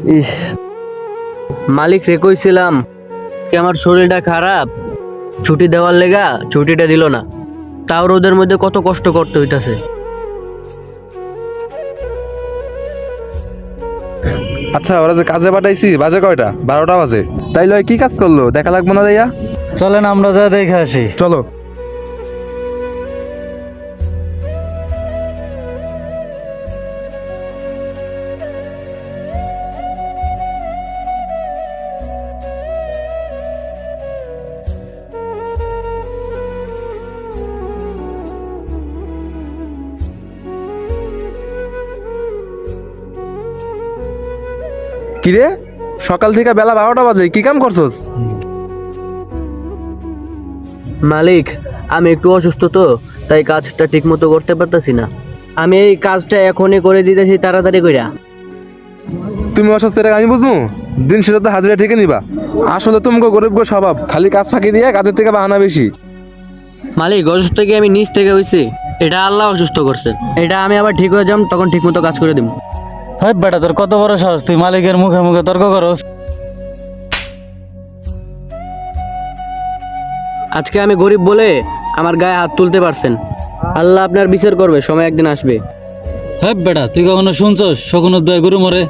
ইস, মালিক রে কইছিলাম কি আমার শরীরটা খারাপ, ছুটি দেওয়ার লেগা ছুটিটা দিল না। তাও রোদের মধ্যে কত কষ্ট করতে হইতাছে। আচ্ছা, ওরা যে কাজে পাঠাইছি বাজে কয়টা? 12টা বাজে। তাই লয় কি কাজ করলো দেখা লাগবো না দাইয়া? চলেন আমরা যা দেখে আসি। চলো। কিরে, সকাল থেকে বেলা 12টা বাজে কি কাম করছস? মালিক, আমি একটু অসুস্থ তো, তাই কাজটা ঠিক মতো করতে পারতাছি না। আমি এই কাজটা এখনই করে দিতেছি তাড়াতাড়ি কইরা। তুমি অসুস্থ এটা আমি বুঝবো? দিন শেষে তো হাজিরা ঠিকই নিবা। আসলে তুমি গরিব গো স্বভাব, খালি কাজ ফাঁকি দিয়ে কাজের থেকে বাহানা বেশি। মালিক, অসুস্থ কি আমি নিজ থেকে হইছি? এটা আল্লাহ অসুস্থ করছে। এটা আমি আবার ঠিক হয়ে যাম, তখন ঠিক মতো কাজ করে দিব। হয় বেটা, তোর কত বড় সাহস, তুই মালিকের মুখে মুখে তর্ক করস? আজকে আমি গরিব বলে আমার গায়ে হাত তুলতে পারছেন। আল্লাহ আপনার বিচার করবে, সময় একদিন আসবে। হয় বেটা, তুই কখনো শুনছস শকুনের দয় গরু মরে?